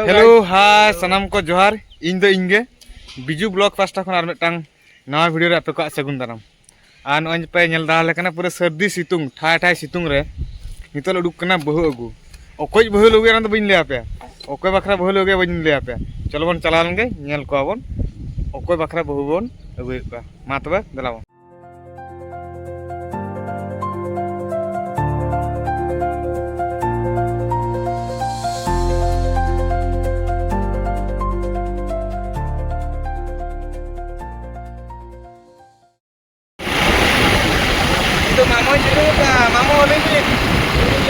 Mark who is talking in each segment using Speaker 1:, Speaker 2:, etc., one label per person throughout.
Speaker 1: Hello hi सनाम को जोहार इन दो इंगे बिजू ब्लॉग पास्टा खन आर मिटटांग नवा वीडियो रे आपे को सगुन दाराम आ नय पे नेल दाल लेकना पूरा सर्दी सितुंग ठाय ठाय सितुंग रे नितल उडुक कना बहु अगु ओकोज बहु लोगे ना तो बइन ले आपे ओकोय बखरा बहु लोगे बइन ले आपे चलो बन चला लंगे नेल को आबन ओकोय बखरा बहु बन अगुय का मा तबे दलाबन तो मामो चलो का मामो ले भी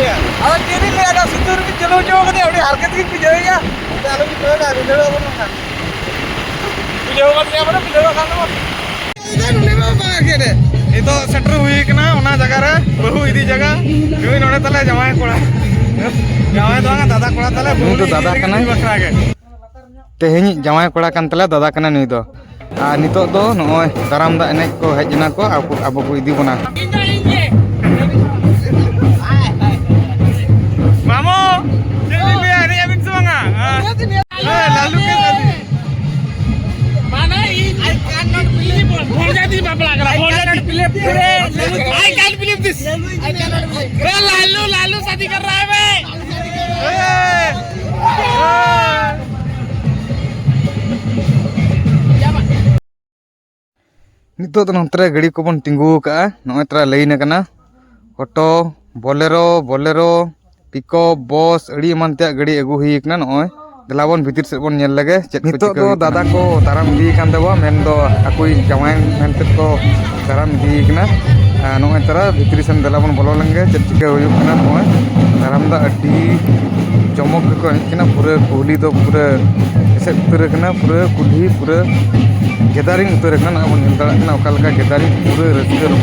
Speaker 1: अब तेरी ले आदा सितुर भी चलो जो कदे अबे हरकत की पिजेगा चालो की तो ना वीडियो बनो ना वीडियो बन ले बनो वीडियो खाना इधर ले बाबा के दे ए तो सेटर हुई कना ओना जगह रे बहु इदी जगह जोई नोडे तले जमाय कोड़ा जमाय दोंगा दादा कोड़ा तले बहु तो दादा कना बखरा के तेहेनी जमाय कोड़ा कन तले दादा कना नुई दो आ नितो दो नय दाराम दा एने को हेजना को अब को इदी बना मामो jadi biar ya bin semanga lalu ke tadi mana ini I cannot believe bol jadi babla kara bol jadi believe I can't believe this I cannot believe lalu शादी कर रहा है बे नितो तो नंतरे गाड़ी को बन टिंगू का नय तरा लाइन कना ऑटो बोलेरो पिकअप बस अड़ी मनते गाड़ी अगू हुई कना नय दलाबन भीतर से बन नेल लगे नितो तो दादा को ताराम दी कान देबो मेन दो अकुई जमाय मेनते को ताराम दी कना नय तरा भीतर से दलाबन बोलो लंगे चेक चिका हुई कना नय ताराम दा अड्डी चमक को कना पूरे कोहली तो पूरे ऐसे उतर कना पूरे कुल्ही पूरे गेदारिंग उतर कना अब नेल दड़ा कना ओकालका गेदारिंग पूरे रस्ते रो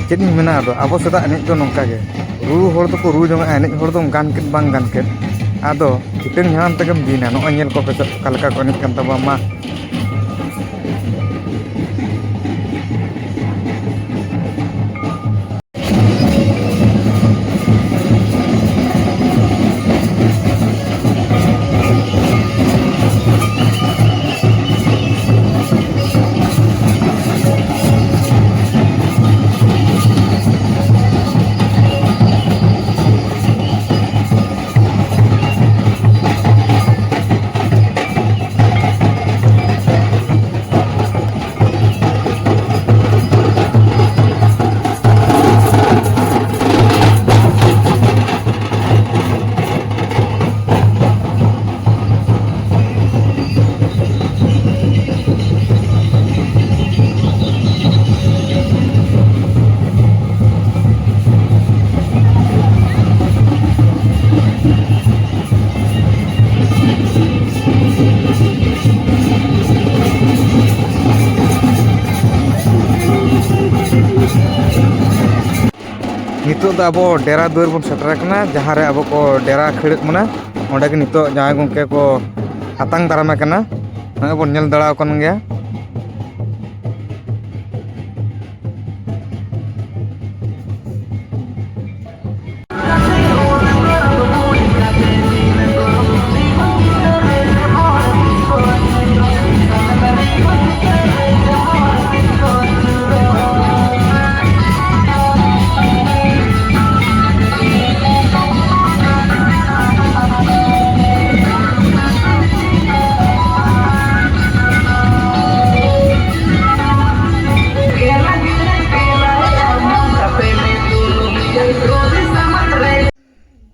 Speaker 1: चेक मेना अब सदा एने तो नौका गे रू हर तो रू जंगा एने हर तो गान के बांग गान के आदो चितन हाम तकम दीना नो अनेल को कलका को एने कन तबा मा नितो दा अब डेरा दुआर बन सेटर कना जहाँ रे अब को डेरा खिड़क मना ओंडे के नितो जहाँ गंके को आतंग दारामे कना बन नेल दड़ा कन गया।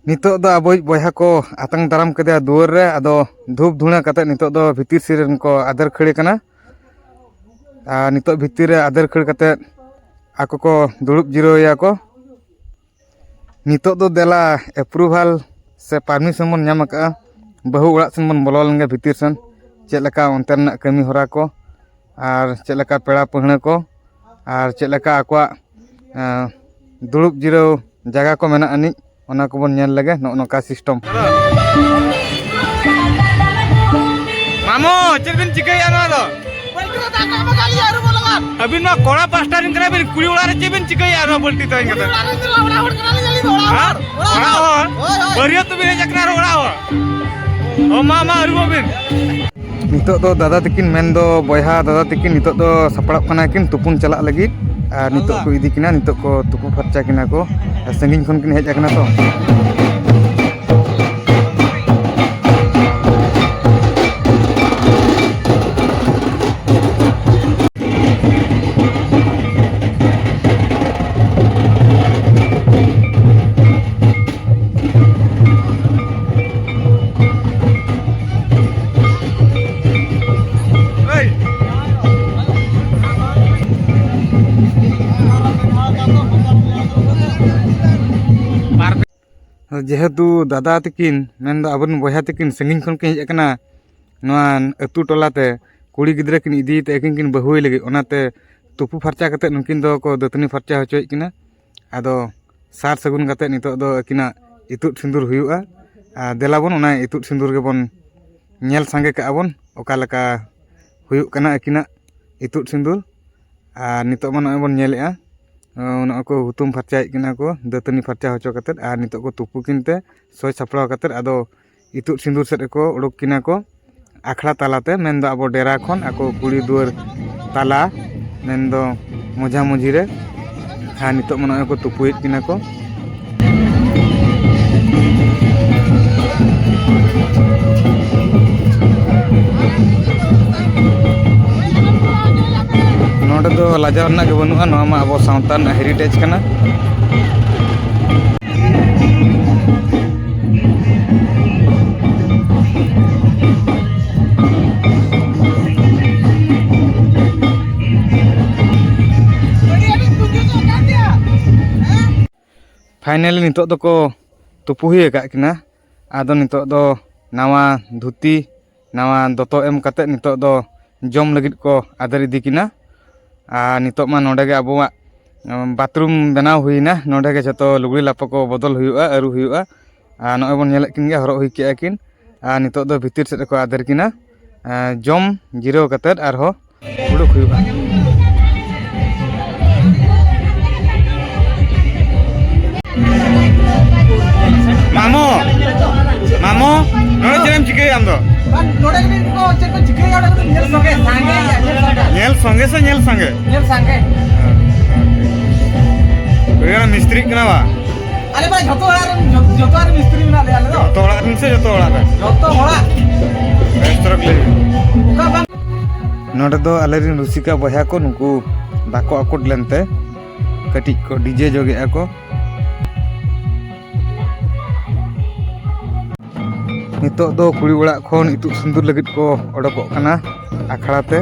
Speaker 1: नितो दो अब बया को आतंग दाराम के दुआर रे आदो धूप धुणा कते नितो दो भितिर सिरन को आदर खड़ी कना आ नितो भितिर रे आदर खड़ कते आको को दुड़ुब जिरोया को नितो दो देला एप्रूवल से परमिशन बन नाम का बहु उड़ा सेन बन बोलो लेंगे भितिर सन चेलका अंतरना कमी होरा को और चेलका पेड़ा पहणे को और चेलका आकवा दुड़ुब जिरो जगह को मेना अनिक ओना को बन नेल लगे नोका सिस्टम मामो चेबिन चिकैया ना दो बल्टी ता काम गाली आरो बोलगा अबिन मा कोड़ा पास्टा दिन करे बिन कुड़ी उड़ा रे चेबिन चिकैया ना बल्टी तो इनका ओड़ा ओड़ करा जल्दी ओड़ा ओड़ बरिया तो बिन जकना ओड़ा ओ मामा अरु बिन नितो दो दादा तकिन मेन दो बयहा दादा तकिन नितो दो सपड़ाप कना किन तुपुन चला लगी और नितो को इदी किना नितो को तुपु फरचा किना को संगिन खन किन हेज akna तो जेहेतु दादा तकिन मेन दो अबन बयहा तकिन संगिन खन किन हेज akna नोआ अतु टोलाते कुड़ी गिद्रा किन इदी ते एकिन किन बहुई लगे ओनाते तुपु फरचा कते नुकिन दो को दतनी फरचा होचोय किना आदो सार सगुन कते नितो दो अकिना इतुत सिंदूर हुयुआ देलाबन ओना इतुत सिंदूर के बन नेल संगे का अबन ओका लका हुयुक कना अकिना इतुत सिंदूर नितो मन बन नेलेआ उना को हुतुम फरचाय किना को दतनी फरचा होचो कते नितो को तुपु किनते सोय सपड़ाव कते आदो इतुत सिंदूर सेट को उडुक किना को आखड़ा तालाते मेन दो अब डेरा खन आको कुड़ी दुआर ताला मेन दो मजा मुझी रे नितो मन को तुपुयत किना को नोडे दो लाजाव ना के बनुआ नोआ मा अब सावतान हेरिटेज कना फाइनली नितो दो को तुपु हुई का किना आदो नितो दो नावा धुती नावा दोतो एम कते नितो दो जम लगित को आदर इदी किना नितो मा नोडे के अबुआ बाथरूम बनाव हुईना नोडे के जतो लुगड़ी लापा को बदल हुआ अरु हुआ नोय बन नेलक किन गे हरो हुई के किन नितो दो भितिर से को आदर किना जम जिरो कते आरो उडुक हुआ मामो मामो नोडे जेम चिके आम दो नोडे को चेक चिके आडा तो नेल संगे से नेल संगे बेरा मिस्त्री कना बा अरे भाई जतो आर मिस्त्री बना ले आले तो ओड़ा से जतो ओड़ा रेस्टोरेंट ले नोडे दो आलेरिन रुसिका बया को नुकु दाको अकोट लेनते कटी को डीजे जोगे को नितो दो कुड़ी उड़ा खन इतुत सिंदूर लगित को ओडको कना आखड़ाते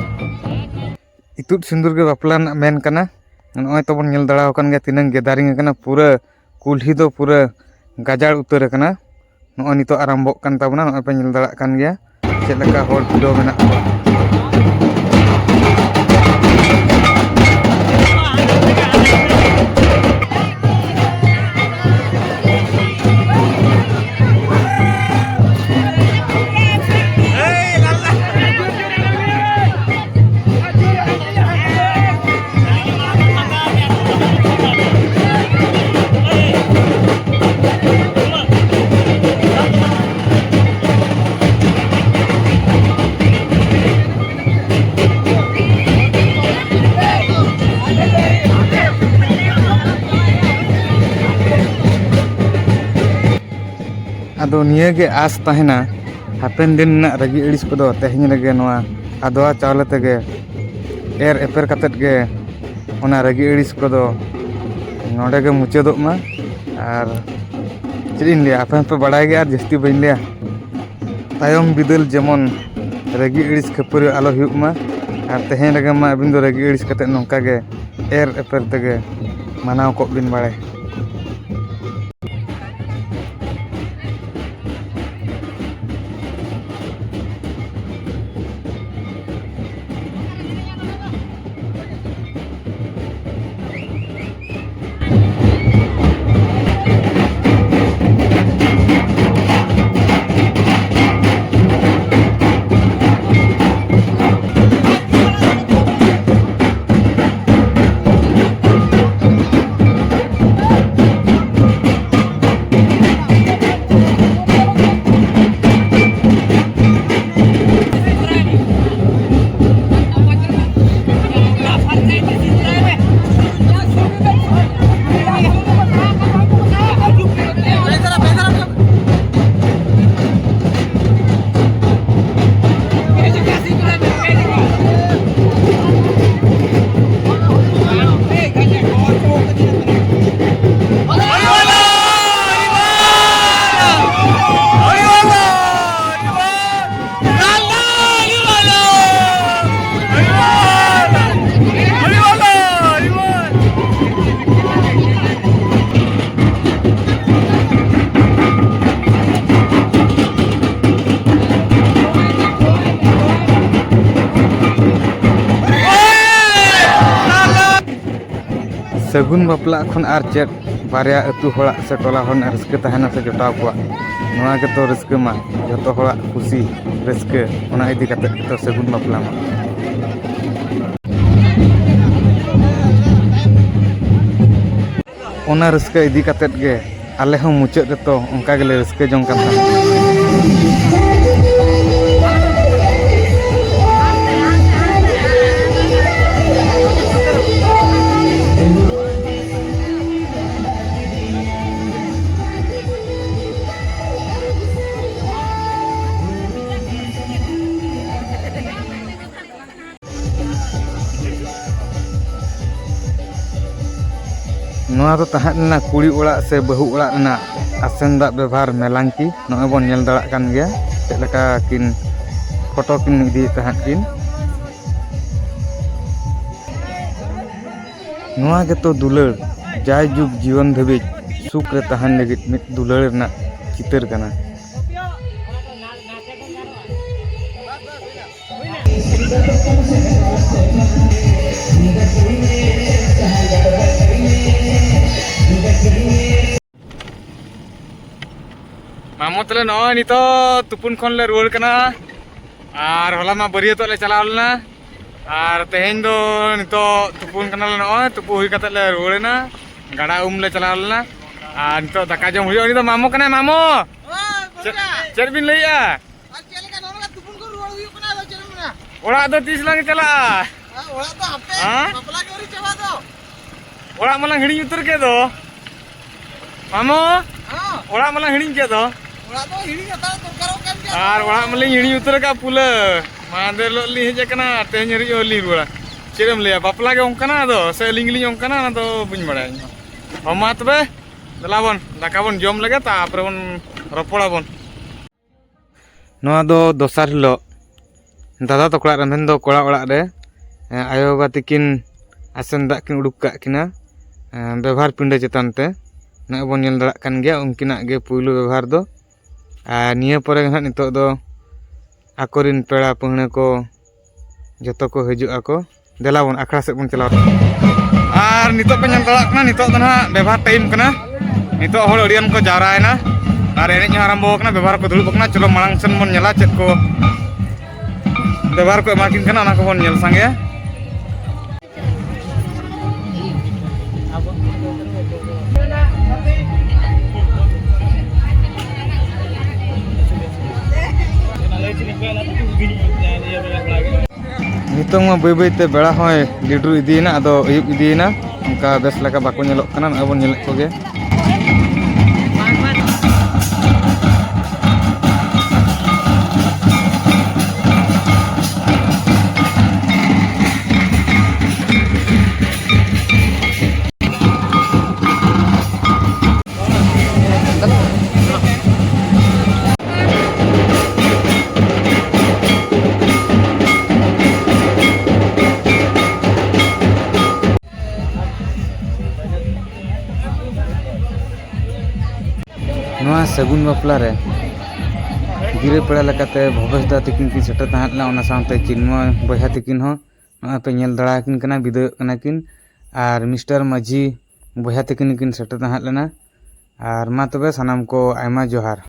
Speaker 1: इतुत सिंदूर के बापला मेन कना नय तो बन नेल दड़ाव कन गे तिनंग गेदारिंग कना पूरा कुल्ही दो पूरा गाजाड़ उतर कना नय नितो आरंभो कन ताबना नय पे नेल दड़ा कन गया चेद लका होड़ भिड़ो मेना आदो निये गे आस तहना हापेन दिन ना रगी अड़िस को तेहन रगे नवा आदवा चावले तेगे एर एपेर कतेत गे ओना रगी अड़िस को नोडे गे मुचादोग मा आर चीन लिया आप पे बड़ा गया जस्ती बन लिया तायम बिदल जेमन रगी इड़िस खपुर आलो हुमा और तेहन लगे मा अबिन दो रगी इड़िस कते नौका गे एर एपर तगे मानाव को बिन बाड़े सगुन बापला खन आर चेट बारिया अतु होड़ा से टोला हन रस्के तहना से जोटाव को नोआ के तो रस्के मा जतो होड़ा खुशी रस्के ओना इदी कते तो सगुन बापला मा ओना रस्के इदी कते गे आले हम मुचाद रे तो उनका गेले रस्के जों kan नोआ तो तहना कुड़ी ओड़ा से बहु ओड़ा ना आसेंदा व्यवहार मेलांकी नोए बन नेल दड़ा कान गया चेलका किन फोटो किन इदी तहन किन नोआ के तो दुलड़ जाय जुग जीवन धबी सुख रे तहन लगी मित दुलड़ ना चितर कना मामो तले नॉय नितो तुपुन खन ले रुआड़ कना और होला मा बरिया तो ले चलाव लेना और तेहेन दो नितो तुपुन कना ले नॉय तुपु हुई कते ले रुआड़ना गाड़ा ले चलाव लेना और नितो दाका जम हुई नितो मामो कना मामो चेर बिन लइया ओड़ा दो 30 लांग चला ओड़ा तो हपे बापला के ओरी चबा दो ओड़ा मला हिड़ी उतर के दो मामो ओड़ा मला हिड़ी के दो ओड़ा तो हिड़ी आता तो करो केम के आर ओड़ा मला हिड़ी उतर का पुला मादे लोली हेज कना तेहन हरी ओली रुड़ा चेरम ले बापला के ओंकना दो से लिंगली ओंकना ना तो बुझ बड़ाय हमा तबे दलाबन दाका बन जम लगे तापर बन रपड़ा बन नोआ दो दोसार हिलो दादा तकड़ा रमेन दो कोड़ा ओड़ा रे आयो बाबा तिकिन आसन दा किन उडुक का किना व्यवहार पिंडे चेतन ते ना बन नेल दड़ा कान गया उनकिना गे पुइलु व्यवहार दो आ निया परे ना नितो दो आकोरिन पेड़ा पहणे को जतो को हिजु आको देलाबन आखड़ा से बन चलाव आर नितो पे नेल दड़ा कना नितो दना व्यवहार टाइम कना नितो होड़ अडियन को जावरायना आर एनेज आरंभ कना व्यवहार को दुलुब कना चलो मांग सन बन नेला चेत को व्यवहार को एमाकिन कना ना को बन नेल संगे नितों मा बै बैते बेड़ा होय लिडरू इदीना आदो अयुब इदीना उनका बेस लगा बाको नेलोक कना अबन नेलक कोगे सगुन बापला रे गिरे पेड़ा लेकाते भवेश दा तकिन की सेटर तहां लेना ओना साउते चिन्मय बया तकिन हो नॉय पे नेल दड़ा किन कना बिदय कना किन आर मिस्टर माझी बया तकिन किन सेटर तहां लेना आर मा तबे सनाम को आयमा जोहार।